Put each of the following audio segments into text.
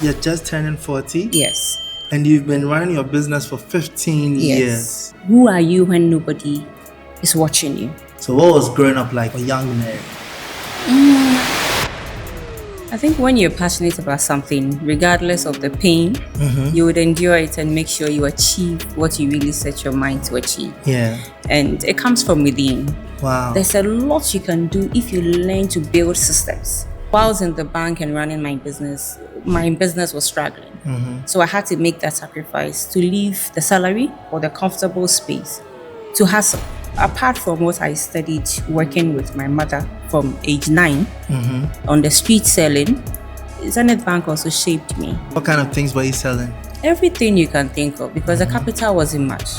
you're just turning 40? Yes. And you've been running your business for 15 years. Who are you when nobody is watching you? So what was growing up like for young Mary? I think when you're passionate about something, regardless of the pain, you would endure it and make sure you achieve what you really set your mind to achieve. Yeah. And it comes from within. Wow. There's a lot you can do if you learn to build systems. While I was in the bank and running my business was struggling. So I had to make that sacrifice to leave the salary or the comfortable space to hustle. Apart from what I studied working with my mother from age 9 on the street selling, Zenith Bank also shaped me. What kind of things were you selling? Everything you can think of, because the capital wasn't much.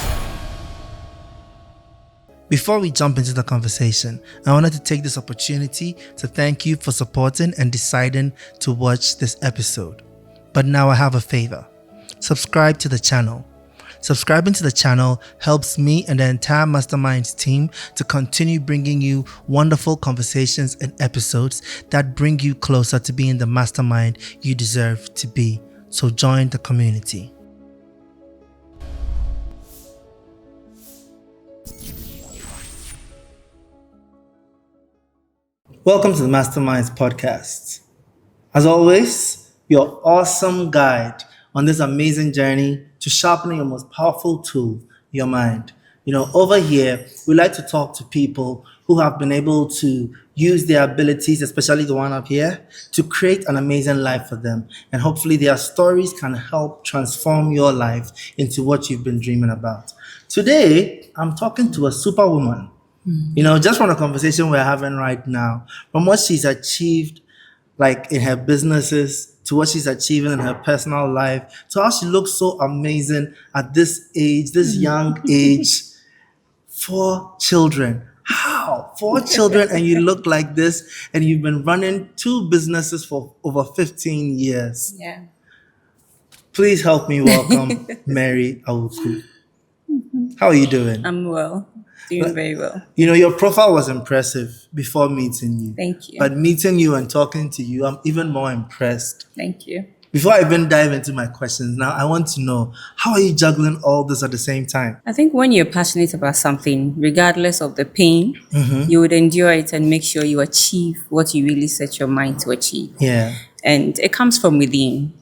Before we jump into the conversation, I wanted to take this opportunity to thank you for supporting and deciding to watch this episode. But now I have a favor. Subscribe to the channel. Subscribing to the channel helps me and the entire Masterminds team to continue bringing you wonderful conversations and episodes that bring you closer to being the mastermind you deserve to be. So join the community. Welcome to the Masterminds Podcast. As always, your awesome guide on this amazing journey to sharpening your most powerful tool, your mind. Over here, we like to talk to people who have been able to use their abilities, especially the one up here, to create an amazing life for them. And hopefully their stories can help transform your life into what you've been dreaming about. Today, I'm talking to a superwoman. Just from the conversation we're having right now, from what she's achieved, like in her businesses, to what she's achieving in her personal life, to how she looks so amazing at this age, this young age. 4 children. How? 4 children and you look like this, and you've been running 2 businesses for over 15 years. Yeah. Please help me welcome Mary Awuku. How are you doing? I'm well. Doing very well. Your profile was impressive before meeting you. Thank you. But meeting you and talking to you, I'm even more impressed. Thank you. Before I even dive into my questions, now I want to know, how are you juggling all this at the same time? I think when you're passionate about something, regardless of the pain, you would endure it and make sure you achieve what you really set your mind to achieve. Yeah. And it comes from within.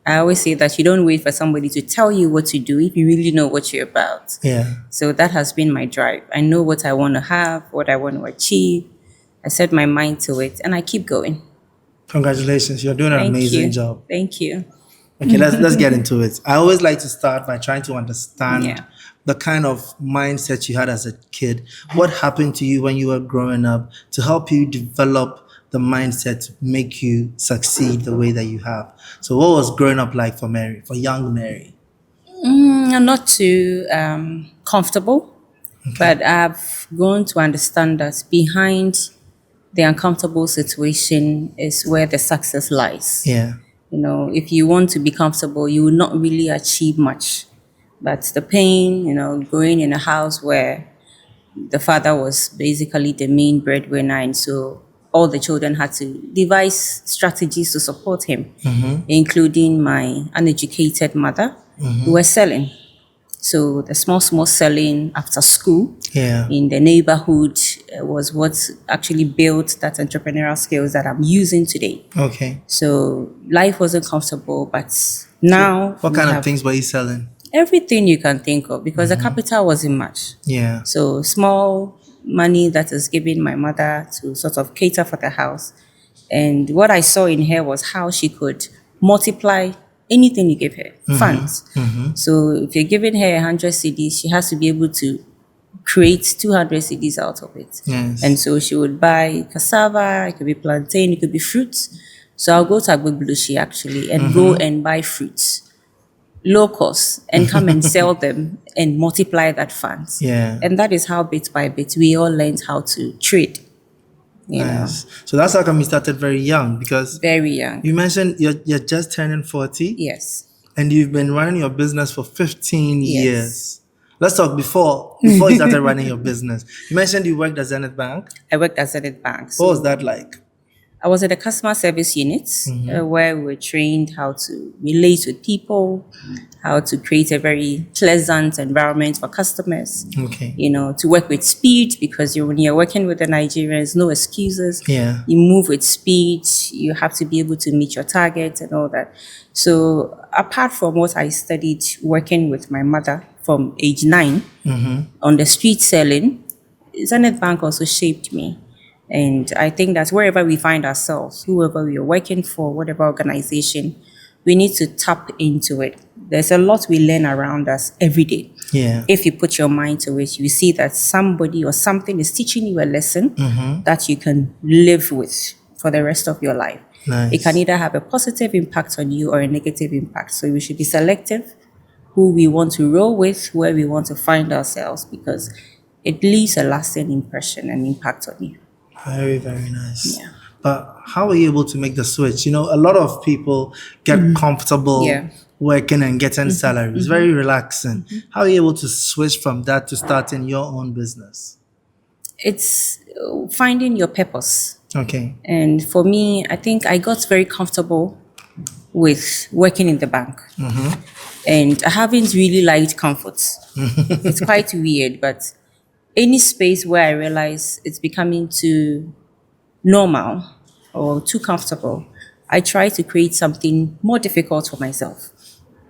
I always say that you don't wait for somebody to tell you what to do if you really know what you're about. Yeah. So that has been my drive. I know what I want to have, what I want to achieve. I set my mind to it and I keep going. Congratulations. You're doing an amazing job. Thank you. Okay, let's get into it. I always like to start by trying to understand the kind of mindset you had as a kid. What happened to you when you were growing up to help you develop the mindset to make you succeed the way that you have? So what was growing up like for Mary, for young Mary? I'm not too comfortable, but I've grown to understand that behind the uncomfortable situation is where the success lies. Yeah. If you want to be comfortable, you will not really achieve much. But the pain, growing in a house where the father was basically the main breadwinner, and so all the children had to devise strategies to support him, including my uneducated mother, who was selling. So the small selling after school in the neighborhood was what actually built that entrepreneurial skills that I'm using today. Okay. So life wasn't comfortable, but now... So what kind of things were you selling? Everything you can think of, because the capital wasn't much. Yeah. So small money that was given my mother to sort of cater for the house. And what I saw in her was how she could multiply anything you give her, funds. So if you're giving her 100 CDs, she has to be able to create 200 CDs out of it. Yes. And so she would buy cassava, it could be plantain, it could be fruits. So I'll go to Agbegbelushi actually and go and buy fruits, low cost, and come and sell them and multiply that funds. Yeah. And that is how bit by bit we all learned how to trade. Nice. So that's how come you started very young, because very young. You mentioned you're just turning 40. Yes. And you've been running your business for 15 years. Let's talk before you started running your business. You mentioned you worked at Zenith Bank. I worked at Zenith Bank. What was that like? I was at the customer service unit where we were trained how to relate with people, how to create a very pleasant environment for customers. Okay. To work with speed, because when you're working with the Nigerians, no excuses. Yeah. You move with speed. You have to be able to meet your targets and all that. So apart from what I studied working with my mother from age 9 on the street selling, Zenith Bank also shaped me. And I think that wherever we find ourselves, whoever we are working for, whatever organization, we need to tap into it. There's a lot we learn around us every day. Yeah. If you put your mind to it, you see that somebody or something is teaching you a lesson that you can live with for the rest of your life. Nice. It can either have a positive impact on you or a negative impact. So we should be selective who we want to roll with, where we want to find ourselves, because it leaves a lasting impression and impact on you. Very, very nice. Yeah. But how are you able to make the switch? A lot of people get comfortable working and getting salaries. Very relaxing. How are you able to switch from that to starting your own business? It's finding your purpose. Okay. And for me, I think I got very comfortable with working in the bank. And I haven't really liked comfort. It's quite weird, but any space where I realize it's becoming too normal or too comfortable, I try to create something more difficult for myself.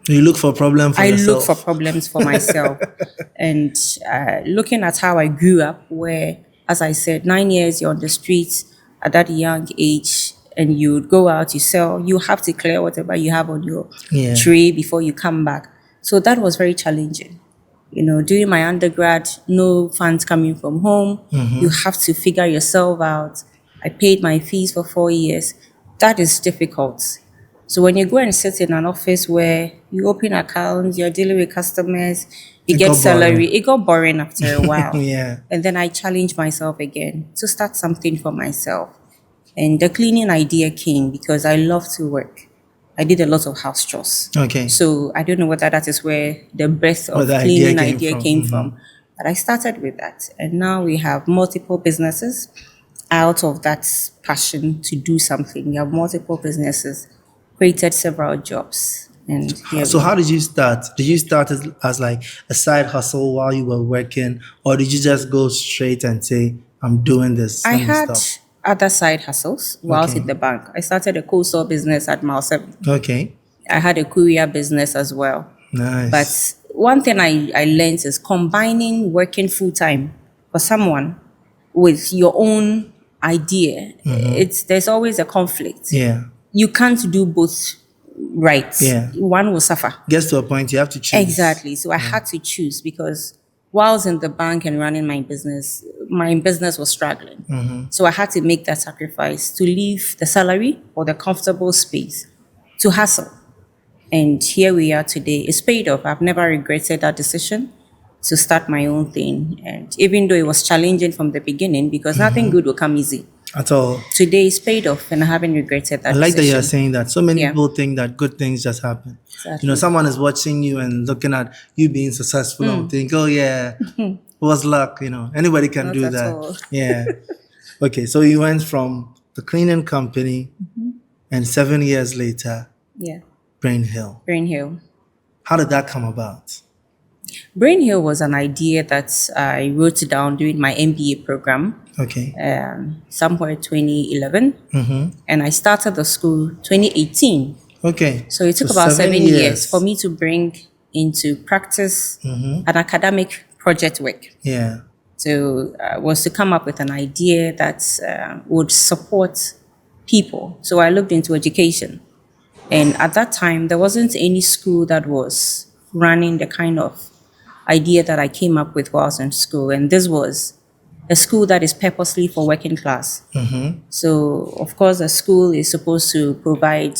You look for problems for yourself. I look for problems for myself. And looking at how I grew up, where, as I said, 9 years you're on the streets at that young age, and you would go out, you sell, you have to clear whatever you have on your tray before you come back. So that was very challenging. During my undergrad, no funds coming from home. You have to figure yourself out. I paid my fees for 4 years. That is difficult. So when you go and sit in an office where you open accounts, you're dealing with customers, you get salary, it got boring after a while. Yeah. And then I challenged myself again to start something for myself. And the cleaning idea came because I love to work. I did a lot of house chores. Okay. So I don't know whether that is where the birth of the cleaning idea idea came came from. But I started with that. And now we have multiple businesses out of that passion to do something. We have multiple businesses, created several jobs. And so how did you start? Did you start as like a side hustle while you were working, or did you just go straight and say, I'm doing this? I had other side hustles whilst in the bank. I started a coastal business at Mile 7. Okay. I had a courier business as well. Nice. But one thing I learned is combining working full-time for someone with your own idea. There's always a conflict. Yeah. You can't do both right. Yeah. One will suffer. Gets to a point you have to choose. Exactly. So I had to choose because whilst in the bank and running my business was struggling. So I had to make that sacrifice to leave the salary or the comfortable space to hustle. And here we are today. It's paid off. I've never regretted that decision to start my own thing. And even though it was challenging from the beginning, because nothing good will come easy. At all. Today it's paid off and I haven't regretted that. I like decision. that you're saying that. So many people think that good things just happen. Exactly. Someone is watching you and looking at you being successful and think, oh yeah, it was luck, Anybody can Not do at that. all. Yeah. Okay, so you went from the cleaning company and 7 years later, Brain Hill. Brain Hill. How did that come about? Brain Hill was an idea that I wrote down during my MBA program. Okay. Somewhere 2011. And I started the school 2018. Okay. So it took about 7 years for me to bring into practice an academic project work. Yeah. So was to come up with an idea that would support people. So I looked into education. And at that time, there wasn't any school that was running the kind of idea that I came up with while I was in school. And this was a school that is purposely for working class. So, of course, a school is supposed to provide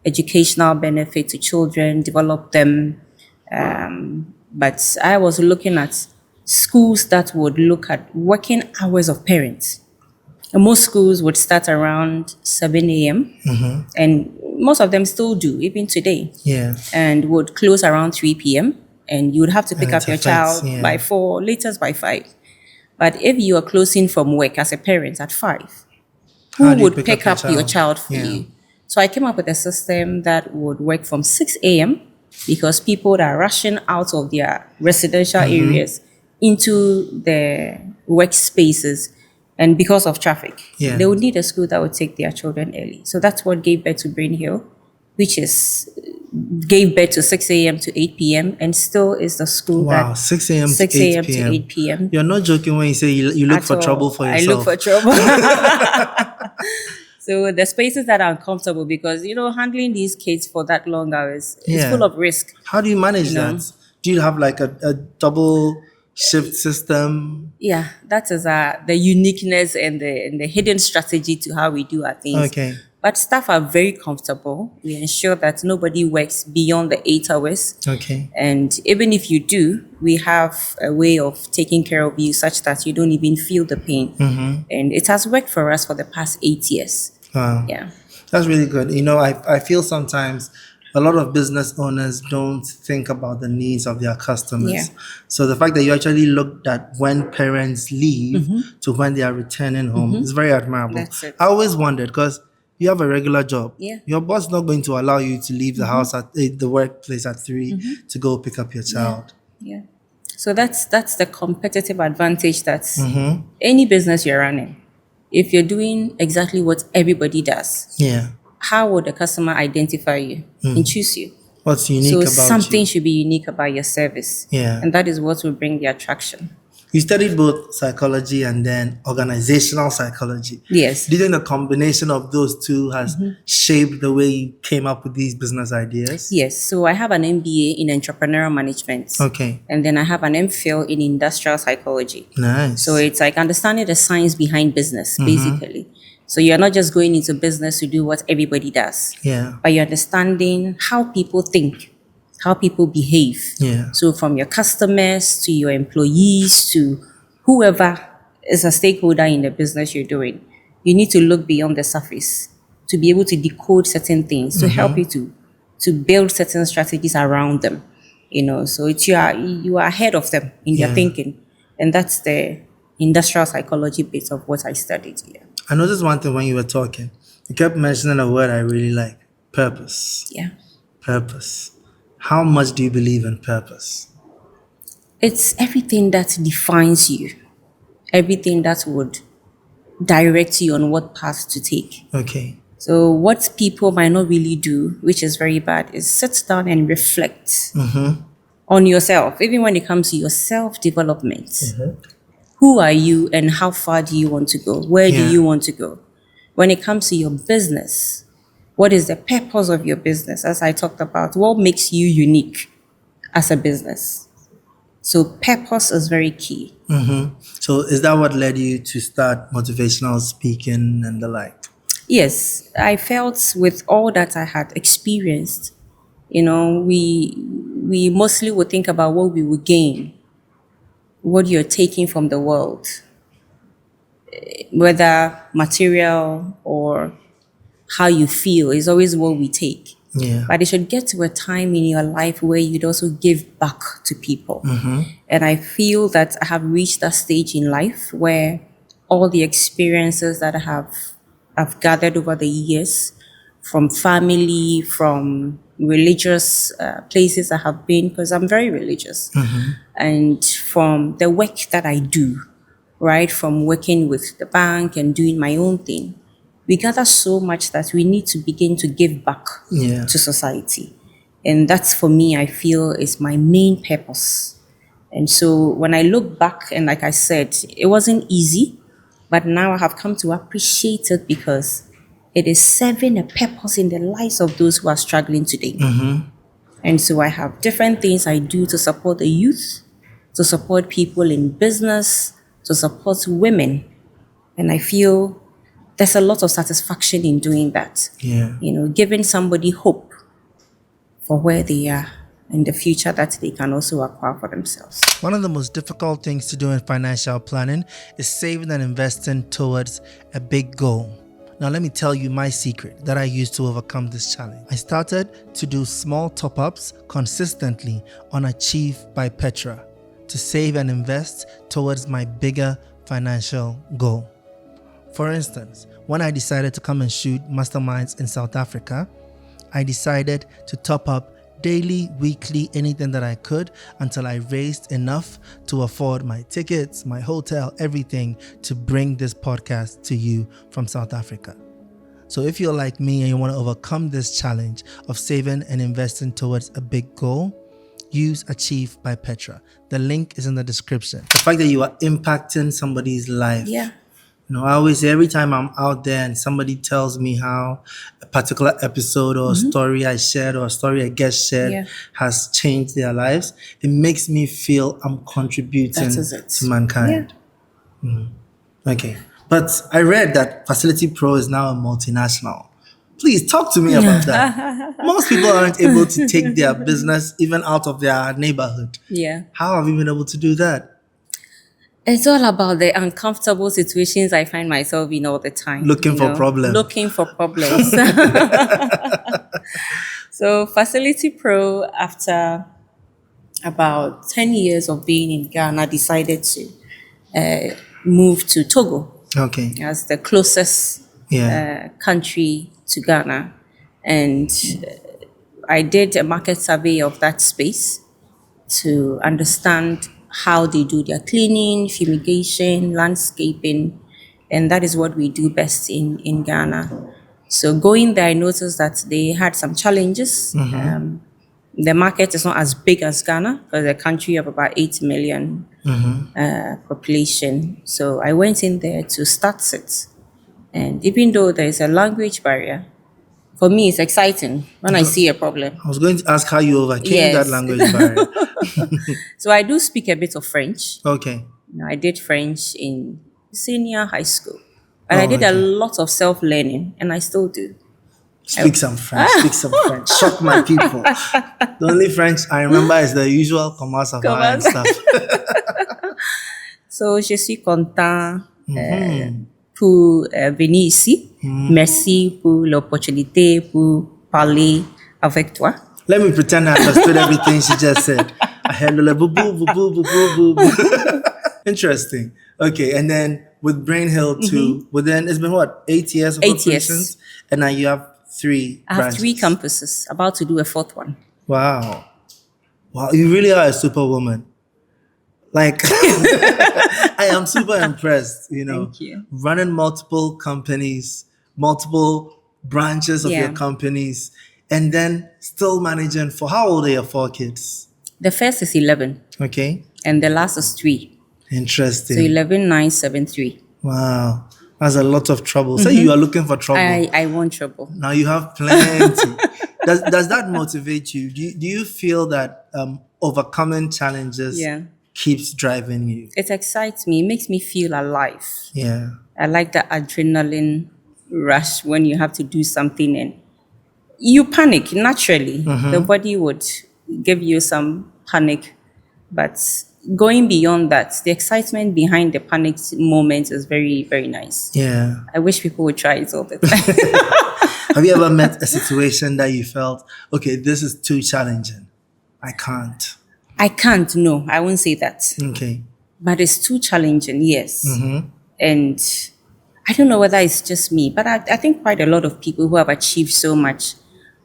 educational benefit to children, develop them. But I was looking at schools that would look at working hours of parents. And most schools would start around 7 a.m. And most of them still do, even today. Yeah. And would close around 3 p.m. And you would have to pick up your child by 4, latest by 5. But if you are closing from work as a parent at 5, How Who do you would pick up pick your up your child? child for Yeah. you? So I came up with a system that would work from 6 a.m. because people that are rushing out of their residential areas into the workspaces, and because of traffic, Yeah. they would need a school that would take their children early. So that's what gave birth to Brain Hill, which is gave birth to 6 a.m. to 8 p.m. and still is the school Wow, that 6 a.m. to 6 8 a.m. to p.m. 8 p.m. You're not joking when you say you look at for all. trouble for I yourself. look for trouble. So the spaces that are uncomfortable, because handling these kids for that long hours is Yeah. full of risk. How do you manage You know. that? Do you have like a double shift system? Yeah, that is the uniqueness and the hidden strategy to how we do our things. Okay. But staff are very comfortable. We ensure that nobody works beyond the 8 hours. Okay. And even if you do, we have a way of taking care of you such that you don't even feel the pain. And it has worked for us for the past 8 years. Wow. Yeah. That's really good. I feel sometimes a lot of business owners don't think about the needs of their customers. Yeah. So the fact that you actually looked at when parents leave to when they are returning home is very admirable. That's it. I always wondered because you have a regular job. Yeah. Your boss is not going to allow you to leave the house at the workplace at 3 to go pick up your child. Yeah. So that's the competitive advantage that any business you're running. If you're doing exactly what everybody does, Yeah. how would the customer identify you and choose you? What's unique So about something you? should be unique about your service. Yeah. And that is what will bring the attraction. You studied both psychology and then organizational psychology. Yes. Do you think the combination of those two has shaped the way you came up with these business ideas? Yes. So I have an MBA in entrepreneurial management. Okay. And then I have an MPhil in industrial psychology. Nice. So it's like understanding the science behind business, basically. So you're not just going into business to do what everybody does, Yeah. but you're understanding how people think, how people behave. Yeah. So from your customers to your employees to whoever is a stakeholder in the business you're doing, you need to look beyond the surface to be able to decode certain things to help you to build certain strategies around them. So it's you are ahead of them in their Yeah. thinking, and that's the industrial psychology bit of what I studied here. I noticed one thing when you were talking. You kept mentioning a word I really like: purpose. Yeah. Purpose. How much do you believe in purpose? It's everything that defines you, everything that would direct you on what path to take. Okay. So what people might not really do, which is very bad, is sit down and reflect on yourself, even when it comes to your self-development. Who are you and how far do you want to go? Where Yeah. do you want to go? When it comes to your business, what is the purpose of your business? As I talked about, what makes you unique as a business? So purpose is very key. So is that what led you to start motivational speaking and the like? Yes, I felt with all that I had experienced, we mostly would think about what we would gain, what you're taking from the world, whether material or how you feel is always what we take. Yeah. But it should get to a time in your life where you'd also give back to people. And I feel that I have reached that stage in life where all the experiences that I've gathered over the years, from family, from religious places I have been, because I'm very religious, and from the work that I do, right, from working with the bank and doing my own thing, we gather so much that we need to begin to give back Yeah. to society. And that's, for me, I feel is my main purpose. And so when I look back, and like I said, it wasn't easy, but now I have come to appreciate it because it is serving a purpose in the lives of those who are struggling today. And so I have different things I do to support the youth, to support people in business, to support women. And I feel there's a lot of satisfaction in doing that. Yeah. Giving somebody hope for where they are in the future that they can also acquire for themselves. One of the most difficult things to do in financial planning is saving and investing towards a big goal. Now, let me tell you my secret that I used to overcome this challenge. I started to do small top-ups consistently on Achieve by Petra to save and invest towards my bigger financial goal. For instance, when I decided to come and shoot Masterminds in South Africa, I decided to top up daily, weekly, anything that I could until I raised enough to afford my tickets, my hotel, everything to bring this podcast to you from South Africa. So if you're like me and you want to overcome this challenge of saving and investing towards a big goal, use Achieve by Petra. The link is in the description. The fact that you are impacting somebody's life. Yeah. I always say every time I'm out there and somebody tells me how a particular episode or story I shared or a story a guest shared has changed their lives, it makes me feel I'm contributing to mankind. Yeah. Okay. But I read that FacilityPro is now a multinational. Please talk to me about that. Most people aren't able to take their business even out of their neighborhood. Yeah. How have you been able to do that? It's all about the uncomfortable situations I find myself in all the time. Looking for problems. So FacilityPro, after about 10 years of being in Ghana, decided to move to Togo. Okay. As the closest country to Ghana. And I did a market survey of that space to understand how they do their cleaning, fumigation, landscaping, and that is what we do best in Ghana. So going there, I noticed that they had some challenges. The market is not as big as Ghana, because a country of about 8 million population. So I went in there to start it. And even though there is a language barrier, for me, it's exciting when I see a problem. I was going to ask how you overcame that language barrier. So I do speak a bit of French. Okay. I did French in senior high school. And I did a lot of self-learning, and I still do. Speak some French. Shock my people. The only French I remember is the usual comment ça va and stuff. So, je suis content pour venir ici. Merci pour l'opportunité pour parler avec toi. Let me pretend I understood everything she just said. I heard the boo boo boo boo boo. Interesting. Okay, and then with Brain Hill too, within it's been what, 8 years of operations? And now you have 3 I have 3 campuses, about to do a 4th one. Wow, you really are a superwoman. Like, I am super impressed, Thank you. Running multiple companies, multiple branches of your companies, and then still managing for, how old are your 4 kids? The first is 11. Okay. And the last is 3. Interesting. So 11, 9, 7, 3. Wow. That's a lot of trouble. So you are looking for trouble. I want trouble. Now you have plenty. Does that motivate you? Do you feel that overcoming challenges keeps driving you? It excites me. It makes me feel alive. Yeah. I like the adrenaline rush when you have to do something and you panic naturally. The body would give you some panic, but going beyond that, the excitement behind the panic moment is very, very nice. Yeah. I wish people would try it all the time. Have you ever met a situation that you felt, okay, this is too challenging? I can't, no. I won't say that. Okay. But it's too challenging, yes. And I don't know whether it's just me, but I think quite a lot of people who have achieved so much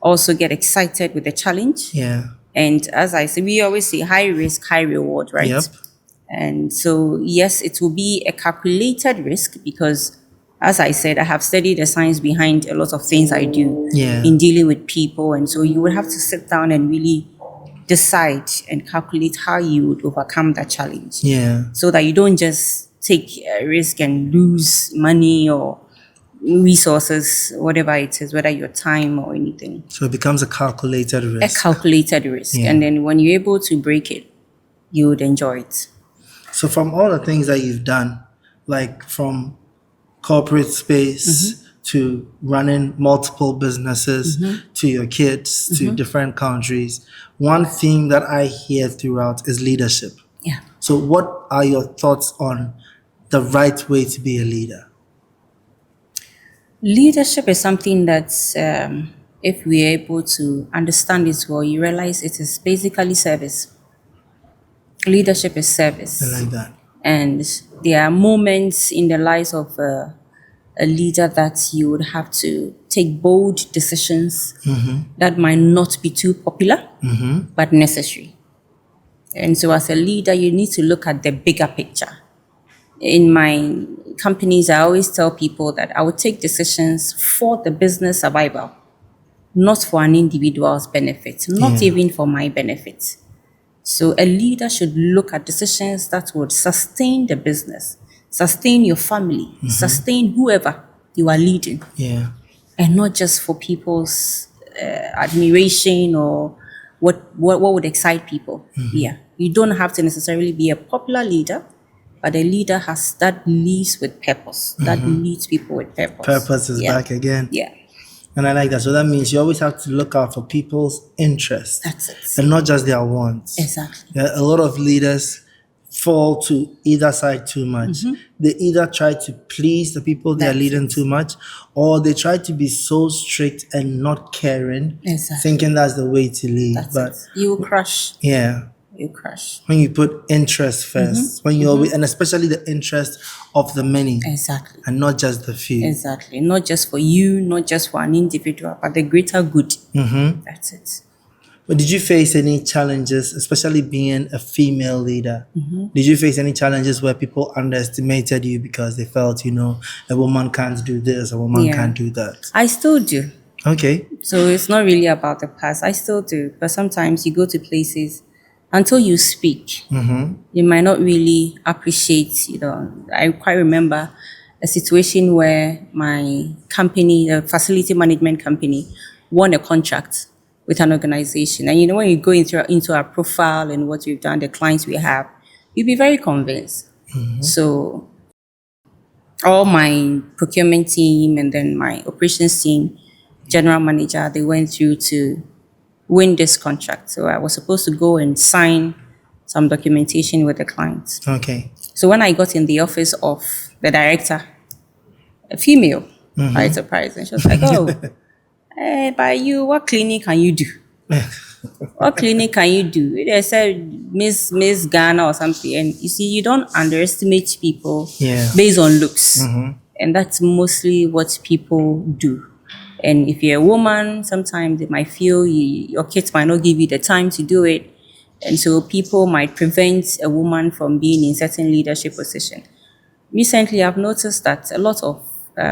also get excited with the challenge. Yeah. And as I say, we always say high risk, high reward, right? Yep. And so, yes, it will be a calculated risk because, as I said, I have studied the science behind a lot of things I do in dealing with people. And so you would have to sit down and really decide and calculate how you would overcome that challenge. Yeah. So that you don't just take a risk and lose money or resources, whatever it is, whether your time or anything. So it becomes a calculated risk. A calculated risk. And then when you're able to break it, you would enjoy it. So from all the things that you've done, like from corporate space to running multiple businesses to your kids to different countries, one theme that I hear throughout is leadership. Yeah. So what are your thoughts on the right way to be a leader? Leadership is something that if we're able to understand it well, you realize it is basically service. Leadership is service. I like that. And there are moments in the lives of a leader that you would have to take bold decisions that might not be too popular, but necessary. And so as a leader, you need to look at the bigger picture. In my companies, I always tell people that I would take decisions for the business survival, not for an individual's benefit, not even for my benefit. So a leader should look at decisions that would sustain the business, sustain your family, sustain whoever you are leading, and not just for people's admiration or what would excite people. You don't have to necessarily be a popular leader, but a leader that leads with purpose, that leads people with purpose. Purpose is back again. Yeah. And I like that. So that means you always have to look out for people's interests. That's it. And not just their wants. Exactly. A lot of leaders fall to either side too much. They either try to please the people they're leading too much, or they try to be so strict and not caring, thinking that's the way to lead. But you will crush. You crush. When you put interest first, when you always, and especially the interest of the many. And not just the few. Not just for you, not just for an individual, but the greater good. That's it. But did you face any challenges, especially being a female leader? Did you face any challenges where people underestimated you because they felt, a woman can't do this, a woman can't do that? I still do. Okay. So it's not really about the past. I still do. But sometimes you go to places, until you speak, you might not really appreciate, I quite remember a situation where my company, a facility management company, won a contract with an organization. And when you go into our profile and what we've done, the clients we have, you'll be very convinced. So all my procurement team and then my operations team, general manager, they went through to win this contract. So I was supposed to go and sign some documentation with the client. Okay. So when I got in the office of the director, a female, quite surprised, and she was like, "Oh, by you, what clinic can you do? What clinic can you do?" They said Miss Ghana or something. And you see, you don't underestimate people based on looks, and that's mostly what people do. And if you're a woman, sometimes they might feel your kids might not give you the time to do it. And so people might prevent a woman from being in certain leadership position. Recently, I've noticed that a lot of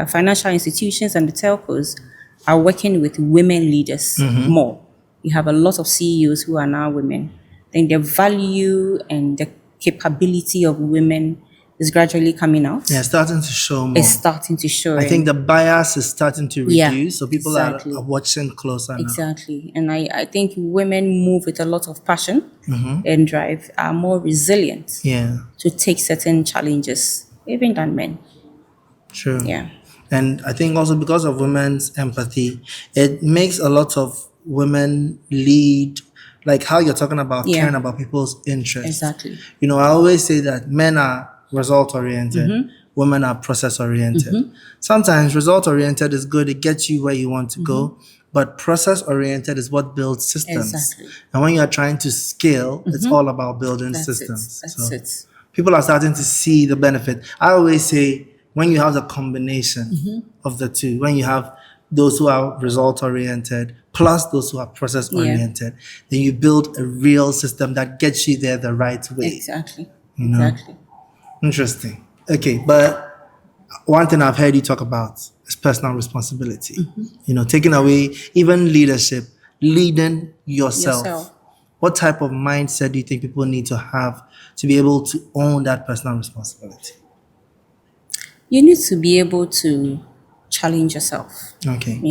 financial institutions and the telcos are working with women leaders more. You have a lot of CEOs who are now women. I think the value and the capability of women is gradually coming out. Yeah, starting to show more. It's starting to show. I think the bias is starting to reduce, so people are watching closer now. Exactly. And I think women move with a lot of passion and drive, are more resilient to take certain challenges, even than men. True. Yeah. And I think also because of women's empathy, it makes a lot of women lead, like how you're talking about caring about people's interests. Exactly. I always say that men are result-oriented, women are process-oriented. Sometimes result-oriented is good, it gets you where you want to go, but process-oriented is what builds systems. Exactly. And when you're trying to scale, it's all about building systems. That's it. People are starting to see the benefit. I always say, when you have the combination of the two, when you have those who are result-oriented plus those who are process-oriented, then you build a real system that gets you there the right way. Exactly. Exactly. Interesting. Okay, but one thing I've heard you talk about is personal responsibility. Taking away even leadership, leading yourself. What type of mindset do you think people need to have to be able to own that personal responsibility? You need to be able to challenge yourself. Okay.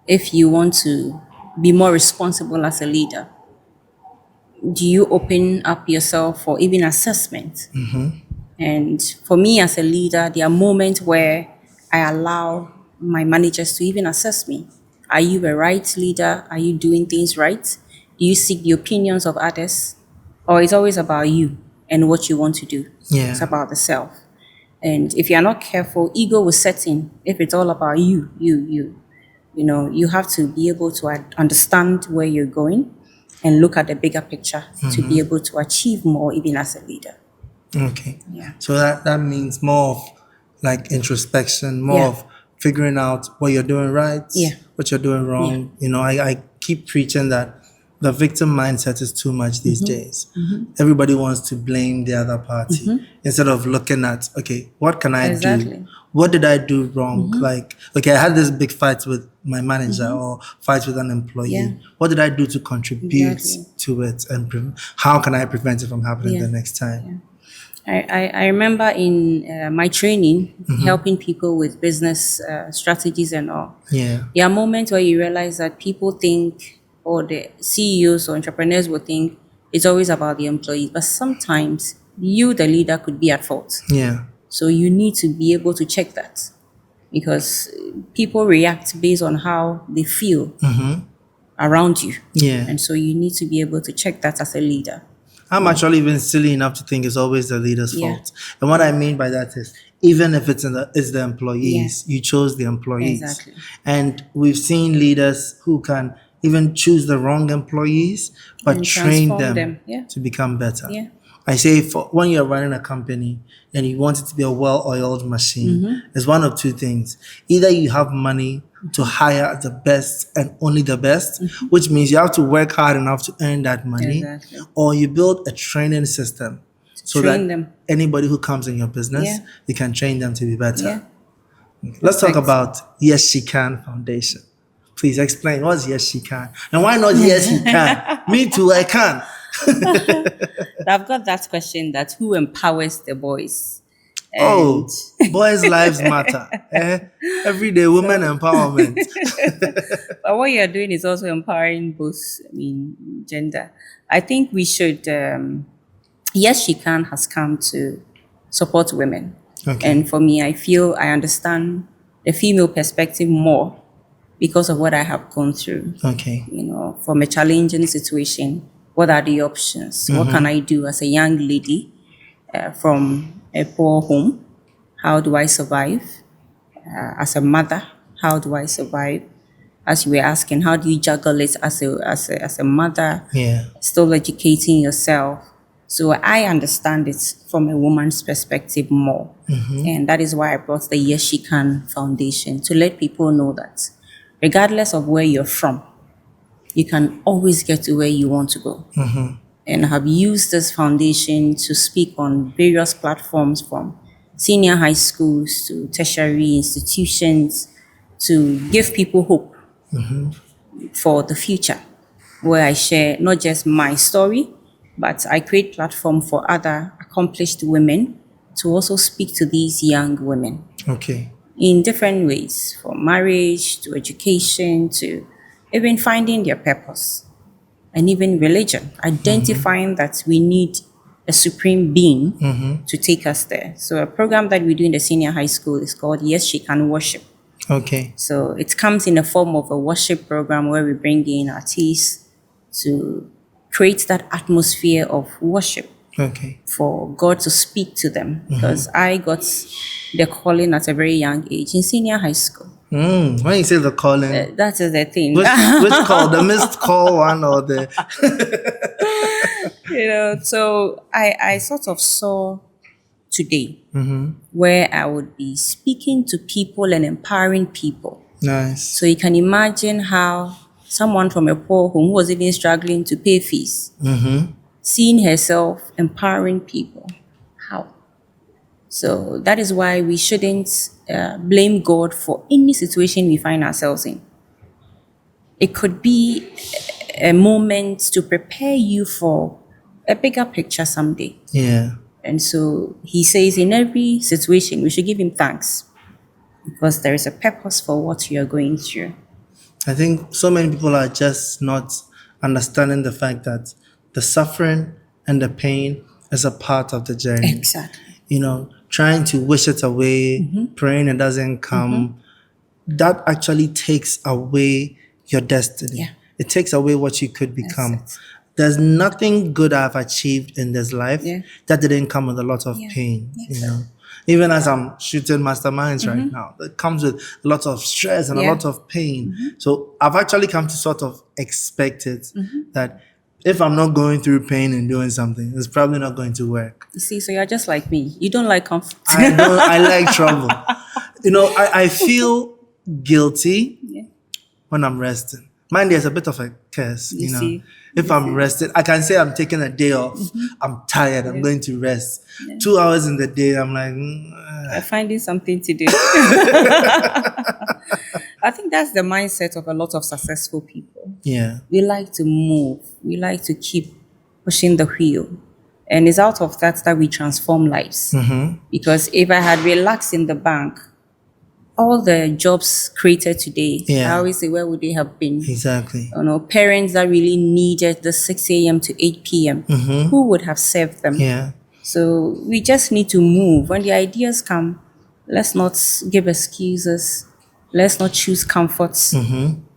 If you want to be more responsible as a leader, do you open up yourself for even assessment? And for me as a leader, there are moments where I allow my managers to even assess me. Are you a right leader? Are you doing things right? Do you seek the opinions of others? Or it's always about you and what you want to do? It's about the self. And if you're not careful, ego will set in. If it's all about you have to be able to understand where you're going and look at the bigger picture to be able to achieve more even as a leader. Okay. Yeah. So that means more of like introspection, more Yeah. of figuring out what you're doing right, Yeah. what you're doing wrong. You know, I keep preaching that the victim mindset is too much these days. Everybody wants to blame the other party instead of looking at, okay, what can I do? Exactly. What did I do wrong? Like, okay, I had this big fight with my manager or fight with an employee. Yeah. What did I do to contribute Exactly. to it? And how can I prevent it from happening Yeah. the next time? I remember in my training, helping people with business strategies and all. Yeah. There are moments where you realize that people think, or the CEOs or entrepreneurs will think, it's always about the employees. But sometimes you, the leader, could be at fault. Yeah. So you need to be able to check that, because people react based on how they feel around you. Yeah. And so you need to be able to check that as a leader. I'm actually even silly enough to think it's always the leader's Yeah. fault. And what I mean by that is, even if it's the employees, you chose the employees. Exactly. And we've seen leaders who can even choose the wrong employees, but And train transform them, them. Yeah. to become better. Yeah. I say when you're running a company and you want it to be a well-oiled machine, it's one of two things. Either you have money to hire the best and only the best, which means you have to work hard enough to earn that money, Exactly. or you build a training system so train that them. anybody who comes in your business, Yeah. you can train them to be better. Yeah. Let's talk Perfect. about Yes She Can Foundation. Please explain what's Yes She Can, and why not Yes You Can? Me too, I can. I've got that question, that who empowers the boys? Oh, boys' lives matter. Everyday women empowerment. But what you're doing is also empowering both, gender. I think we should, Yes She Can has come to support women. Okay. And for me, I feel I understand the female perspective more because of what I have gone through. Okay. You know, from a challenging situation, what are the options? What can I do as a young lady from a poor home? How do I survive? As a mother, how do I survive? As you were asking, how do you juggle it as a mother, Yeah. still educating yourself? So I understand it from a woman's perspective more. And that is why I brought the Yes She Can Foundation, to let people know that regardless of where you're from, you can always get to where you want to go. And I have used this foundation to speak on various platforms, from senior high schools to tertiary institutions, to give people hope for the future, where I share not just my story, but I create platform for other accomplished women to also speak to these young women Okay. in different ways, from marriage to education to even finding their purpose, and even religion, identifying that we need a supreme being to take us there. So a program that we do in the senior high school is called Yes She Can Worship. Okay. So it comes in the form of a worship program where we bring in artists to create that atmosphere of worship Okay. for God to speak to them. Because I got the calling at a very young age in senior high school. When you say the calling, That is the thing. which call? The missed call one or the? So I sort of saw today where I would be speaking to people and empowering people. Nice. So you can imagine how someone from a poor home who was even struggling to pay fees, seeing herself empowering people. How? So that is why we shouldn't blame God for any situation we find ourselves in. It could be a moment to prepare you for a bigger picture someday. Yeah. And so he says in every situation, we should give him thanks, because there is a purpose for what you are going through. I think so many people are just not understanding the fact that the suffering and the pain is a part of the journey. Exactly. You know, trying to wish it away, praying it doesn't come, that actually takes away your destiny. Yeah. It takes away what you could become. it. There's nothing good I've achieved in this life Yeah. that didn't come with a lot of pain, you know. Even as I'm shooting Masterminds right now, it comes with a lot of stress and a Yeah. lot of pain. So I've actually come to sort of expect it, that If I'm not going through pain and doing something, it's probably not going to work. You see, so you're just like me. You don't like comfort. I like trouble. I feel guilty Yeah. when I'm resting. Mind, there's a bit of a curse, You see. If I'm rested, I can say I'm taking a day off. I'm tired. I'm going to rest. 2 hours in the day, I'm like, I'm finding something to do. I think that's the mindset of a lot of successful people. yeah, We like to move. We like to keep pushing the wheel. And it's out of that we transform lives. Because if I had relaxed in the bank, all the jobs created today, Yeah. I always say, where would they have been? exactly. Parents that really needed the 6 a.m. to 8 p.m., who would have served them? Yeah, So we just need to move. When the ideas come, let's not give excuses. Let's not choose comforts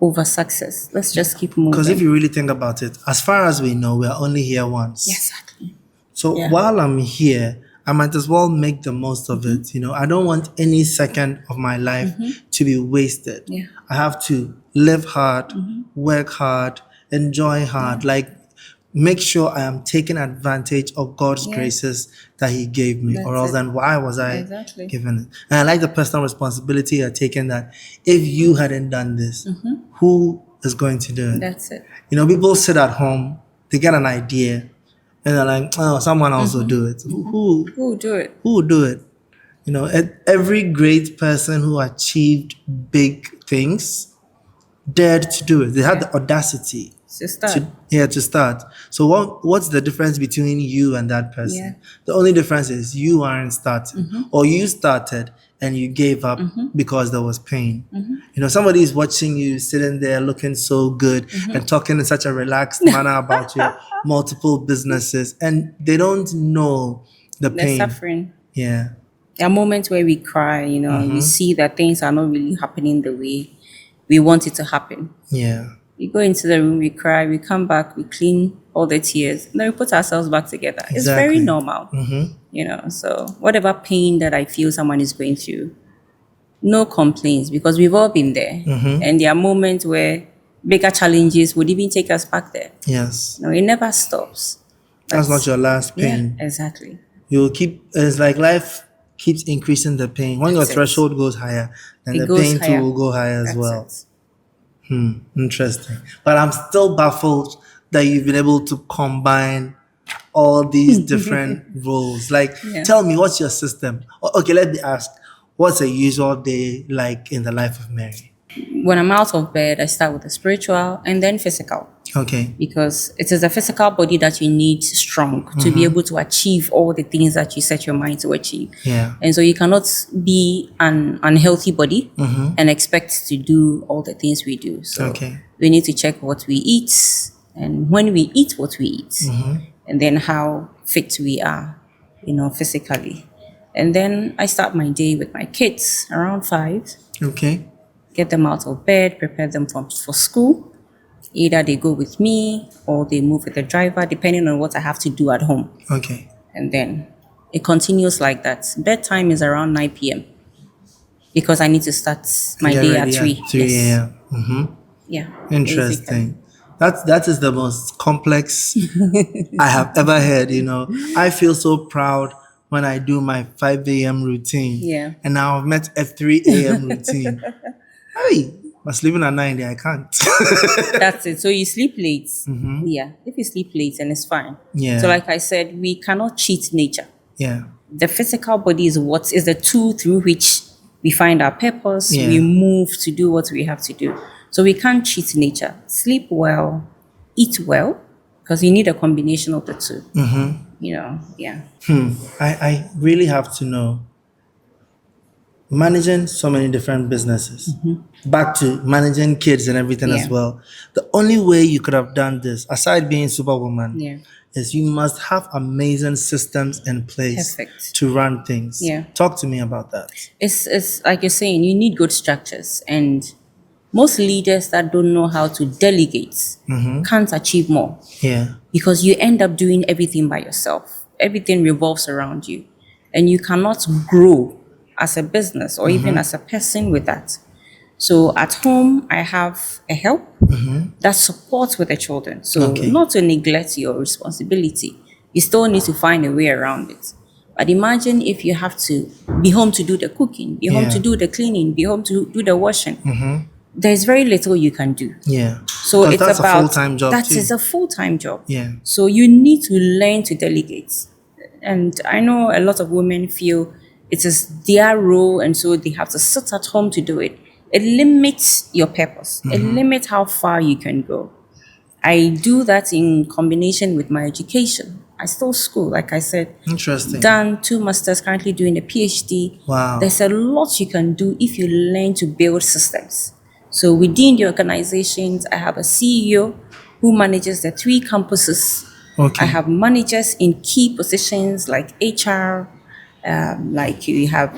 over success. Let's just keep moving. because if you really think about it, as far as we know, we are only here once. Exactly. So Yeah. while I'm here, I might as well make the most of it. I don't want any second of my life to be wasted. Yeah. I have to live hard, work hard, enjoy hard, like make sure I am taking advantage of God's graces that He gave me, or That's else it. then why was I Exactly. given it? And I like the personal responsibility you're taking, that if you hadn't done this, who is going to do it? That's it. People sit at home, they get an idea, and they're like, oh, someone else will do it. Who Who do it? will do it? Every great person who achieved big things dared to do it. They had the audacity To start. to start. So what's the difference between you and that person? Yeah. The only difference is you aren't starting, or you started and you gave up because there was pain. Somebody is watching you sitting there looking so good and talking in such a relaxed manner about your multiple businesses, and they don't know the The pain. suffering. Yeah. There are moments where we cry, we see that things are not really happening the way we want it to happen. Yeah. We go into the room, we cry, we come back, we clean all the tears, and then we put ourselves back together. It's very Exactly. normal. So whatever pain that I feel someone is going through, no complaints, because we've all been there. And there are moments where bigger challenges would even take us back there. Yes. It never stops. That's not your last pain. Yeah, exactly. You'll keep, it's like life keeps increasing the pain. When your That's it. threshold goes higher, then It the goes pain too higher. will go higher as That's well. it. Interesting. But I'm still baffled that you've been able to combine all these different roles. Like, Yeah. tell me, what's your system? Okay, let me ask, what's a usual day like in the life of Mary? When I'm out of bed, I start with the spiritual and then physical, Okay. because it is the physical body that you need strong to be able to achieve all the things that you set your mind to achieve. Yeah. And so you cannot be an unhealthy body and expect to do all the things we do. So Okay. we need to check what we eat, and when we eat what we eat, and then how fit we are, physically. And then I start my day with my kids around 5. Okay. Get them out of bed, prepare them for school. Either they go with me or they move with the driver, depending on what I have to do at home. Okay. And then it continues like that. Bedtime is around 9 p.m. because I need to start my Get day ready at 3. 3 Yes. a.m. Mm-hmm. Yeah. Interesting. That is the most complex I have ever heard. I feel so proud when I do my 5 a.m. routine. Yeah. And now I've met a 3 a.m. routine. Hey, but sleeping at 9 I can't. That's it. So you sleep late. Yeah. If you sleep late, then it's fine. Yeah. So like I said, we cannot cheat nature. Yeah. The physical body is what is the tool through which we find our purpose. Yeah. We move to do what we have to do. So we can't cheat nature. Sleep well, eat well, because you need a combination of the two. Yeah. I really have to know, managing so many different businesses, back to managing kids and everything as Yeah. well. The only way you could have done this, aside being Superwoman, Yeah. is you must have amazing systems in place Perfect. to run things. Yeah. Talk to me about that. It's like you're saying, you need good structures. And most leaders that don't know how to delegate can't achieve more, Yeah. because you end up doing everything by yourself. Everything revolves around you. And you cannot grow as a business or even as a person with that. So at home, I have a help that supports with the children. So Okay. not to neglect your responsibility, you still need to find a way around it. But imagine if you have to be home to do the cooking, be home Yeah. to do the cleaning, be home to do the washing. There's very little you can do. Yeah. So 'Cause it's that's about a full-time job that too. is a full-time job. Yeah. So you need to learn to delegate. And I know a lot of women feel it is their role, and so they have to sit at home to do it. It limits your purpose. It limits how far you can go. I do that in combination with my education. I still school, like I said. Interesting. Done 2 masters, currently doing a PhD. Wow. There's a lot you can do if you learn to build systems. So within the organizations, I have a CEO who manages the 3 campuses. Okay. I have managers in key positions like HR, like you have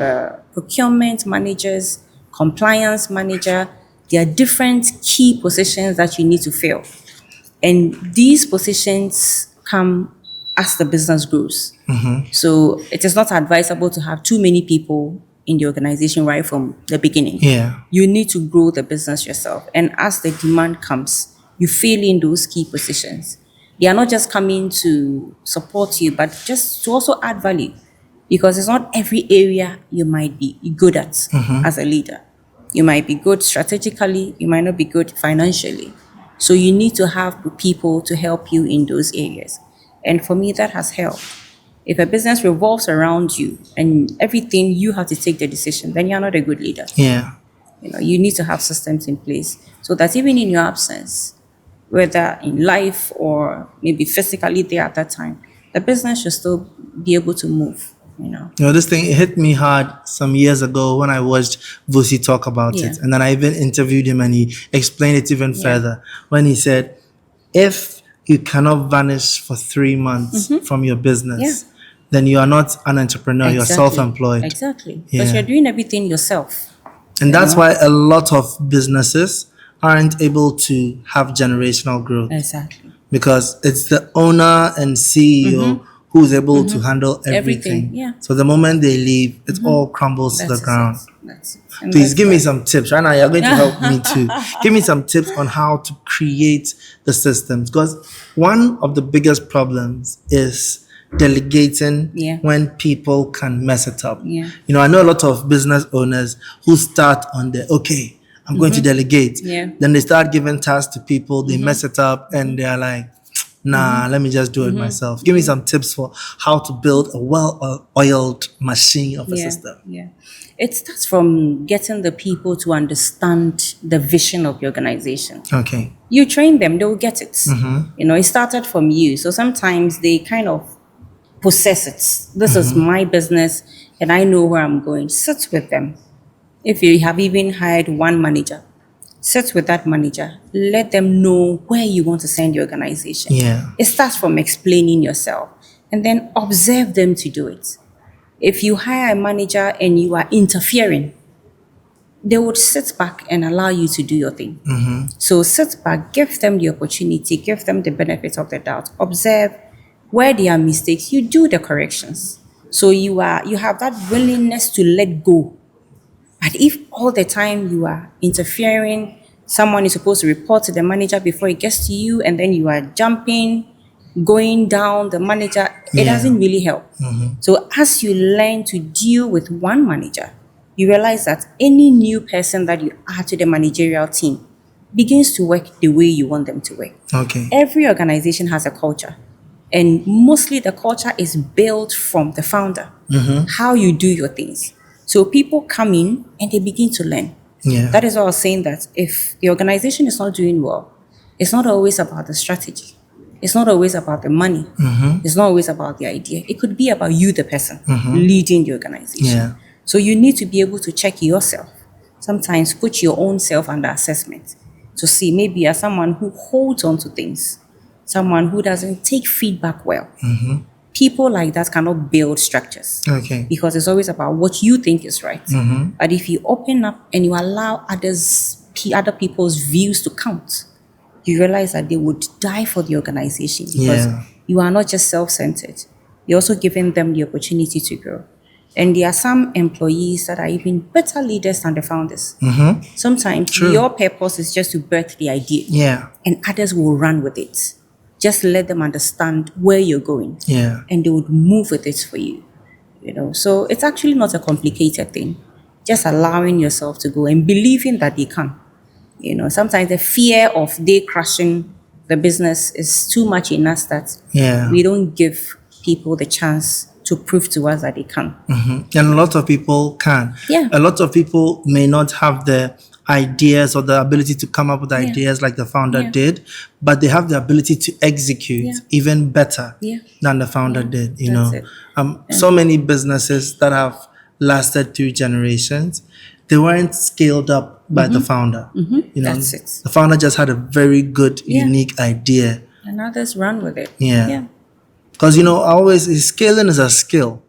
procurement managers, compliance manager. There are different key positions that you need to fill. And these positions come as the business grows. So it is not advisable to have too many people in the organization right from the beginning. Yeah. You need to grow the business yourself. And as the demand comes, you fill in those key positions. They are not just coming to support you, but just to also add value. Because it's not every area you might be good at as a leader. You might be good strategically, you might not be good financially. So you need to have people to help you in those areas. And for me, that has helped. If a business revolves around you and everything you have to take the decision, then you're not a good leader. Yeah. You need to have systems in place so that even in your absence, whether in life or maybe physically there at that time, the business should still be able to move. This thing it hit me hard some years ago when I watched Vusi talk about Yeah. it. And then I even interviewed him and he explained it even further when he said, if you cannot vanish for 3 months from your business, then you are not an entrepreneur, you're self-employed. Exactly. Because Yeah. you're doing everything yourself. And that's why a lot of businesses aren't able to have generational growth. Exactly. Because it's the owner and CEO who's able to handle everything. Yeah. So the moment they leave, it all crumbles to the ground. That's it. And Please that's give me why- some tips. Right now, you're going to help me too. Give me some tips on how to create the systems. Because one of the biggest problems is delegating Yeah. when people can mess it up. Yeah. I know a lot of business owners who start on the, okay, I'm going to delegate. Yeah. Then they start giving tasks to people, they mess it up, and they're like, nah, let me just do it myself. Give me some tips for how to build a well-oiled machine of a system. Yeah. It starts from getting the people to understand the vision of the organization. Okay. You train them, they will get it. It started from you. So sometimes they kind of possess it. This is my business and I know where I'm going. Sit with them. If you have even hired one manager, sit with that manager. Let them know where you want to send your organization. Yeah. It starts from explaining yourself and then observe them to do it. If you hire a manager and you are interfering, they would sit back and allow you to do your thing. So sit back, give them the opportunity, give them the benefit of the doubt. Observe where there are mistakes, you do the corrections. So you have that willingness to let go. But if all the time you are interfering, someone is supposed to report to the manager before it gets to you, and then you are jumping, going down the manager, it doesn't really help. So as you learn to deal with one manager, you realize that any new person that you add to the managerial team begins to work the way you want them to work. Okay. Every organization has a culture, and mostly the culture is built from the founder, how you do your things. So people come in and they begin to learn. Yeah. That is why I was saying that if the organization is not doing well, it's not always about the strategy. It's not always about the money. It's not always about the idea. It could be about you, the person, leading the organization. Yeah. So you need to be able to check yourself. Sometimes put your own self under assessment to see maybe you're someone who holds on to things, someone who doesn't take feedback well. People like that cannot build structures. Okay. Because it's always about what you think is right. But if you open up and you allow other people's views to count, you realize that they would die for the organization because you are not just self-centered. You're also giving them the opportunity to grow. And there are some employees that are even better leaders than the founders. Sometimes your purpose is just to birth the idea, Yeah. and others will run with it. Just let them understand where you're going, Yeah. and they would move with it for you. So it's actually not a complicated thing. Just allowing yourself to go and believing that they can. Sometimes the fear of they crashing the business is too much in us that Yeah. we don't give people the chance to prove to us that they can. And a lot of people can. Yeah. A lot of people may not have the ideas or the ability to come up with ideas like the founder did, but they have the ability to execute even better than the founder did. That's it. So many businesses that have lasted 2 generations, they weren't scaled up by the founder. That's it. The founder just had a very good, unique idea. And others run with it. Yeah. Because, scaling is a skill.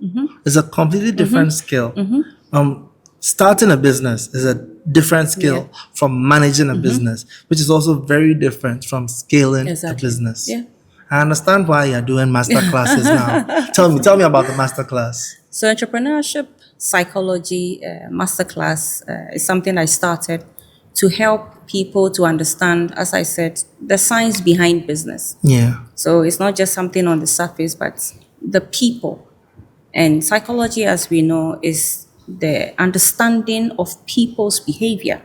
It's a completely different skill. Starting a business is a different skill from managing a business, which is also very different from scaling a business. Yeah. I understand why you're doing masterclasses now. Tell me about the masterclass. So entrepreneurship psychology masterclass is something I started to help people to understand, as I said, the science behind business. Yeah. So it's not just something on the surface, but the people. And psychology, as we know, is the understanding of people's behavior.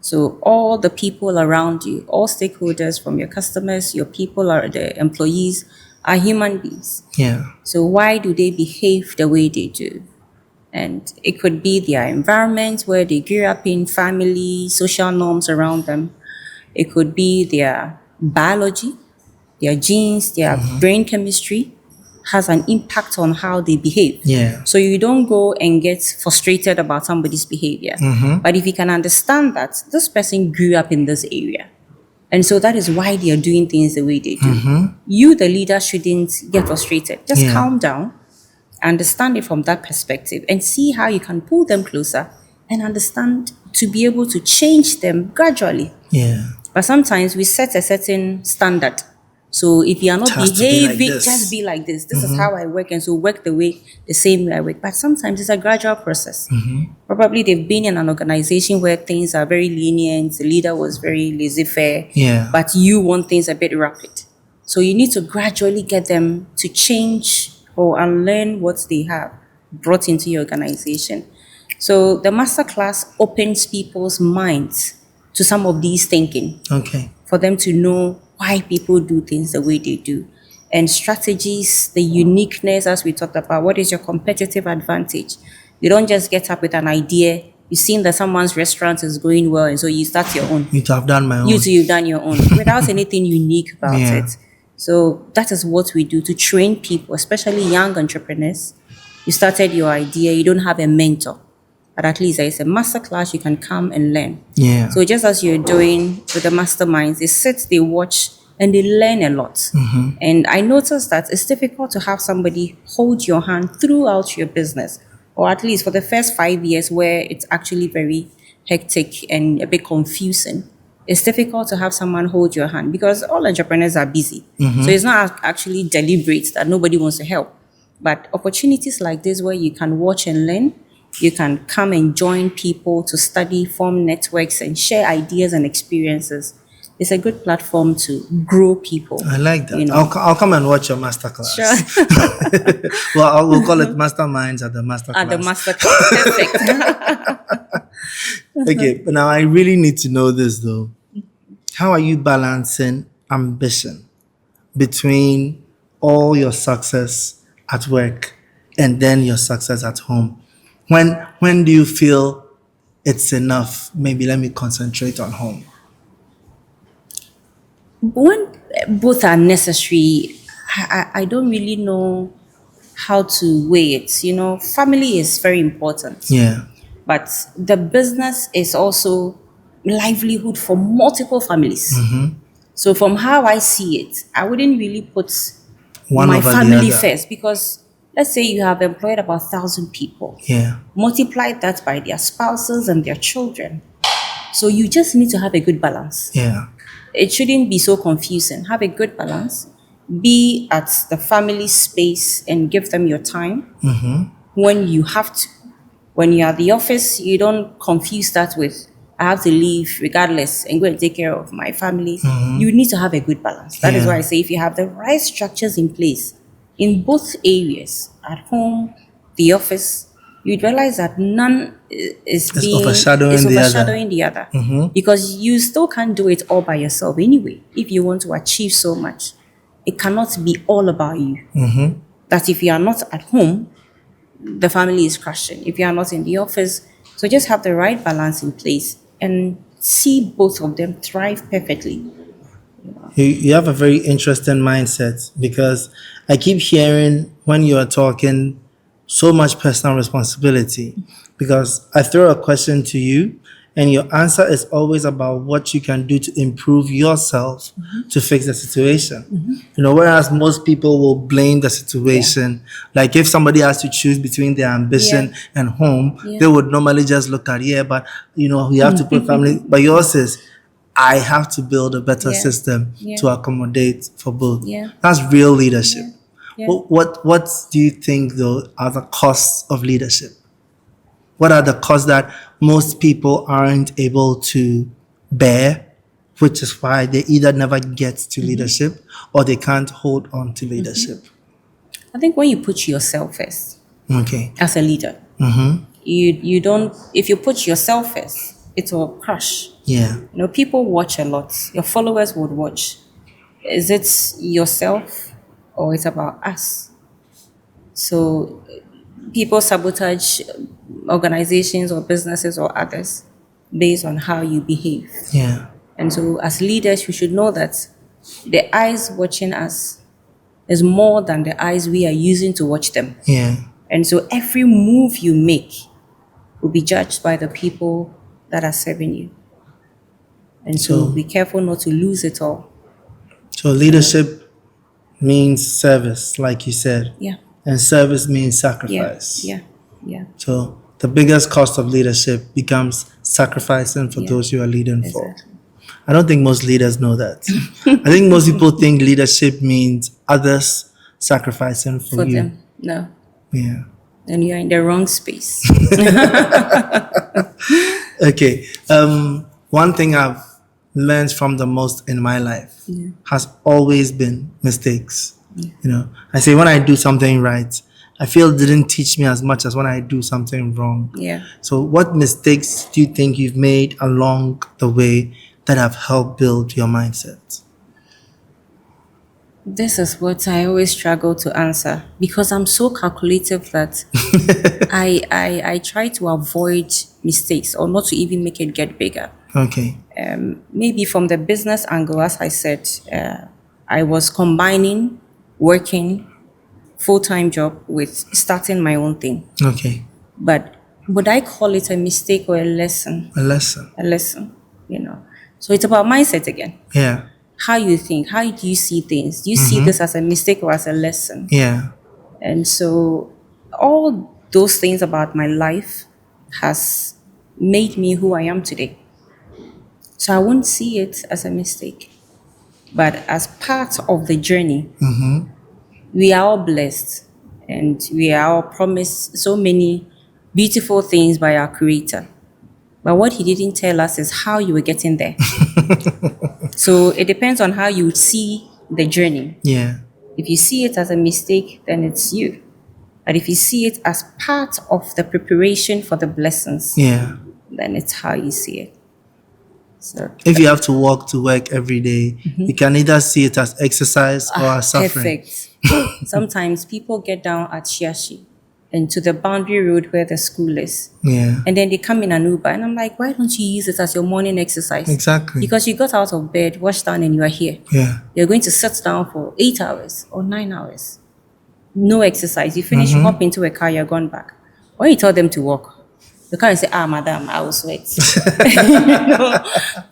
So all the people around you, all stakeholders, from your customers, your people, or the employees, are human beings. Yeah. So why do they behave the way they do? And it could be their environment where they grew up in, family, social norms around them. It could be their biology, their genes, their brain chemistry has an impact on how they behave. Yeah. So you don't go and get frustrated about somebody's behavior. But if you can understand that this person grew up in this area, and so that is why they are doing things the way they do. You, the leader, shouldn't get frustrated. Just calm down, understand it from that perspective, and see how you can pull them closer and understand to be able to change them gradually. Yeah. But sometimes we set a certain standard. So if you are not Just to be like behaving, this. just be like this. This is how I work, and so work the same way I work. But sometimes it's a gradual process. Probably they've been in an organization where things are very lenient, the leader was very laissez-faire, but you want things a bit rapid. So you need to gradually get them to change or unlearn what they have brought into your organization. So the masterclass opens people's minds to some of these thinking. Okay. For them to know why people do things the way they do, and strategies, the uniqueness, as we talked about. What is your competitive advantage? You don't just get up with an idea. You've seen that someone's restaurant is going well, and so you start your own. You have done my own. You've done your own without anything unique about it. So that is what we do to train people, especially young entrepreneurs. You started your idea, you don't have a mentor, but at least there is a masterclass you can come and learn. Yeah. So just as you're doing with the masterminds, they sit, they watch, and they learn a lot. And I noticed that it's difficult to have somebody hold your hand throughout your business, or at least for the first 5 years where it's actually very hectic and a bit confusing. It's difficult to have someone hold your hand because all entrepreneurs are busy. So it's not actually deliberate that nobody wants to help. But opportunities like this where you can watch and learn, you can come and join people to study, form networks, and share ideas and experiences. It's a good platform to grow people. I like that. You know. I'll come and watch your masterclass. Sure. Well, we'll call it Masterminds at the masterclass. At the masterclass. Perfect. Okay, but now I really need to know this though. How are you balancing ambition between all your success at work and then your success at home? When do you feel it's enough? Maybe let me concentrate on home. When both are necessary, I don't really know how to weigh it. You know, family is very important. Yeah. But the business is also livelihood for multiple families. So from how I see it, I wouldn't really put One my over the family other. first, because let's say you have employed about 1,000 people. Yeah. Multiply that by their spouses and their children. So you just need to have a good balance. Yeah. It shouldn't be so confusing. Have a good balance. Be at the family space and give them your time. when you have to. When you're at the office, you don't confuse that with, I have to leave regardless and go and take care of my family. You need to have a good balance. That is Yeah. why I say if you have the right structures in place in both areas, at home, the office, you'd realize that none is overshadowing the other. the other. Because you still can't do it all by yourself anyway. If you want to achieve so much, it cannot be all about you. That if you are not at home, the family is crashing. If you are not in the office, so just have the right balance in place and see both of them thrive perfectly. You have a very interesting mindset, because I keep hearing when you are talking so much personal responsibility, because I throw a question to you and your answer is always about what you can do to improve yourself to fix the situation. Whereas most people will blame the situation. Like if somebody has to choose between their ambition and home, they would normally just look at, but we have to put family. But yours is, I have to build a better system to accommodate for both. That's real leadership. What do you think though are the costs of leadership? What are the costs that most people aren't able to bear, which is why they either never get to leadership or they can't hold on to leadership? I think when you put yourself first Okay. as a leader, you don't, if you put yourself first, it will crash. Yeah. People watch a lot. Your followers would watch. Is it yourself or it's about us? So people sabotage organizations or businesses or others based on how you behave. Yeah. And so as leaders, we should know that the eyes watching us is more than the eyes we are using to watch them. Yeah. And so every move you make will be judged by the people that are serving you. And so be careful not to lose it all. So leadership means service, like you said. Yeah. And service means sacrifice. Yeah. So the biggest cost of leadership becomes sacrificing for those you are leading for. I don't think most leaders know that. I think most people think leadership means others sacrificing for you. them. No. Yeah. And you're in the wrong space. Okay. One thing I've learned from the most in my life has always been mistakes. I say when I do something right, I feel it didn't teach me as much as when I do something wrong. Yeah. So what mistakes do you think you've made along the way that have helped build your mindset? This is what I always struggle to answer because I'm so calculative that I try to avoid mistakes or not to even make it get bigger. Okay. Maybe from the business angle, as I said, I was combining working full-time job with starting my own thing. Okay. But would I call it a mistake or a lesson? A lesson. A lesson, So it's about mindset again. Yeah. How you think, how do you see things? Do you see this as a mistake or as a lesson? Yeah. And so all those things about my life has made me who I am today. So I won't see it as a mistake. But as part of the journey, we are all blessed and we are all promised so many beautiful things by our Creator. But what He didn't tell us is how you were getting there. So it depends on how you see the journey. Yeah. If you see it as a mistake, then it's you. But if you see it as part of the preparation for the blessings, then it's how you see it. So if you have to walk to work every day, you can either see it as exercise or as suffering. Perfect. Sometimes people get down at Shiashi and to the boundary road where the school is. Yeah. And then they come in an Uber and I'm like, why don't you use it as your morning exercise? Exactly. Because you got out of bed, washed down, and you are here. Yeah. You're going to sit down for 8 hours or 9 hours. No exercise. You finish, you hop into a car, you're gone back. When you tell them to walk, you can't say, madam, I will sweat.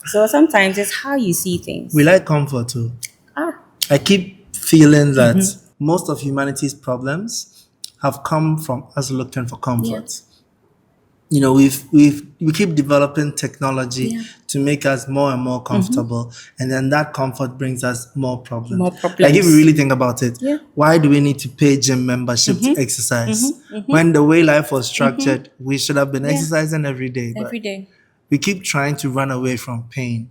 So sometimes it's how you see things. We like comfort too. I keep feeling that most of humanity's problems have come from us looking for comfort. We keep developing technology to make us more and more comfortable. And then that comfort brings us more problems. More problems. Like if you really think about it, Yeah. why do we need to pay gym membership to exercise? When the way life was structured, we should have been exercising every day. But Every day. we keep trying to run away from pain.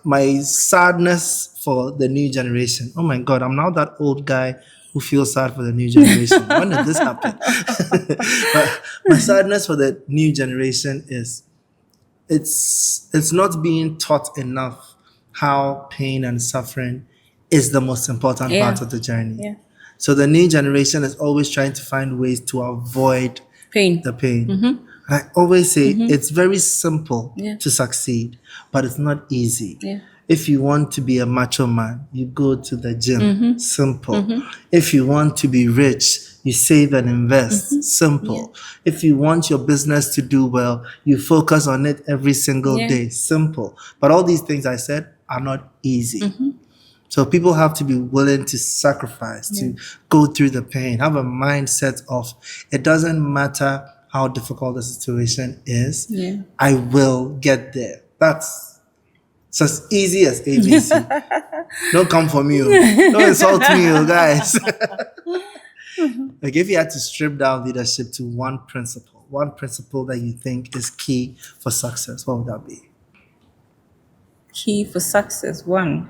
My sadness for the new generation. Oh my God, I'm now that old guy who feels sad for the new generation. When did this happen? But my sadness for the new generation is it's not being taught enough how pain and suffering is the most important part of the journey. Yeah. So the new generation is always trying to find ways to avoid Pain. the pain. And I always say it's very simple to succeed, but it's not easy. Yeah. If you want to be a macho man, you go to the gym. Simple. If you want to be rich, you save and invest. Simple. If you want your business to do well, you focus on it every single day. Simple. But all these things I said are not easy. So people have to be willing to sacrifice, to go through the pain, have a mindset of it doesn't matter how difficult the situation is, I will get there. That's as easy as ABC. Don't come for me. Don't insult me, guys. Like if you had to strip down leadership to one principle that you think is key for success, what would that be? Key for success. 1,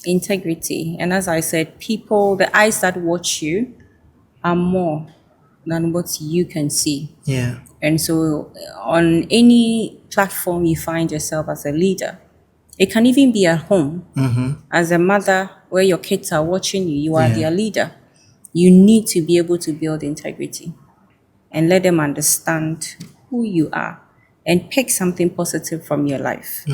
integrity. And as I said, people, the eyes that watch you are more than what you can see. Yeah. And so on any platform you find yourself as a leader, it can even be at home. As a mother, where your kids are watching you, you are their leader. You need to be able to build integrity and let them understand who you are and pick something positive from your life.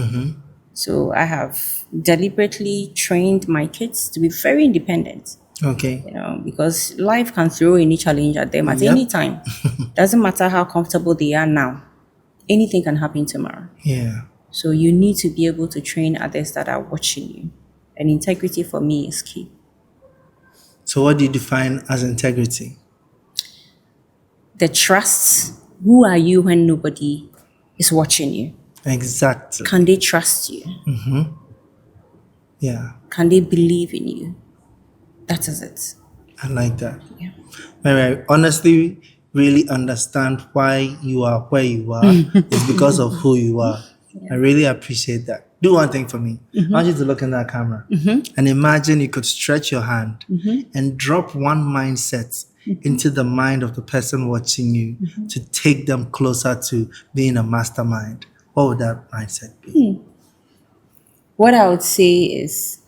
So I have deliberately trained my kids to be very independent. Okay. You know, because life can throw any challenge at them at any time. Doesn't matter how comfortable they are now. Anything can happen tomorrow. Yeah. So you need to be able to train others that are watching you. And integrity for me is key. So what do you define as integrity? The trust. Who are you when nobody is watching you? Exactly. Can they trust you? Yeah. Can they believe in you? That is it. I like that. Yeah. Mary, I honestly really understand why you are where you are. It's because of who you are. I really appreciate that. Do one thing for me. I want you to look in that camera and imagine you could stretch your hand and drop one mindset into the mind of the person watching you to take them closer to being a mastermind. What would that mindset be? What I would say is,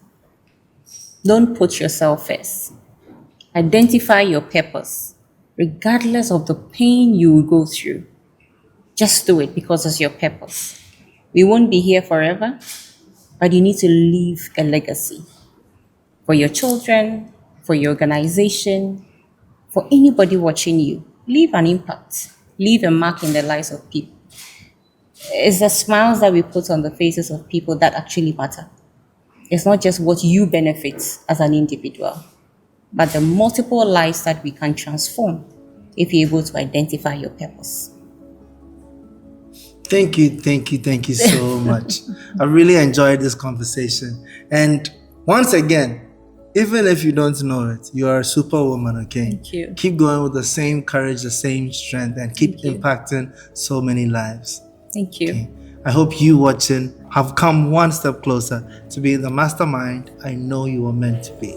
don't put yourself first. Identify your purpose, regardless of the pain you will go through. Just do it because it's your purpose. We won't be here forever, but you need to leave a legacy for your children, for your organization, for anybody watching you. Leave an impact. Leave a mark in the lives of people. It's the smiles that we put on the faces of people that actually matter. It's not just what you benefit as an individual, but the multiple lives that we can transform if you're able to identify your purpose. Thank you so much. I really enjoyed this conversation. And once again, even if you don't know it, you are a superwoman, okay? Thank you. Keep going with the same courage, the same strength, and keep impacting so many lives. Thank you. Okay. I hope you watching have come one step closer to being the mastermind I know you were meant to be.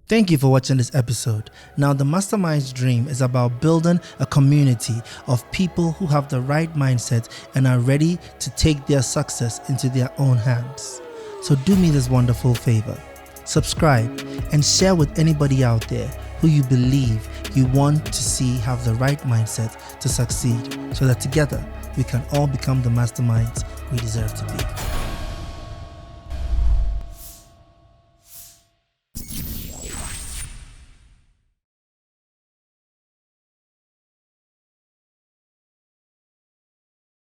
Thank you for watching this episode. Now, the Mastermind's dream is about building a community of people who have the right mindset and are ready to take their success into their own hands. So do me this wonderful favor. Subscribe and share with anybody out there who you believe you want to see have the right mindset to succeed, so that together we can all become the masterminds we deserve to be.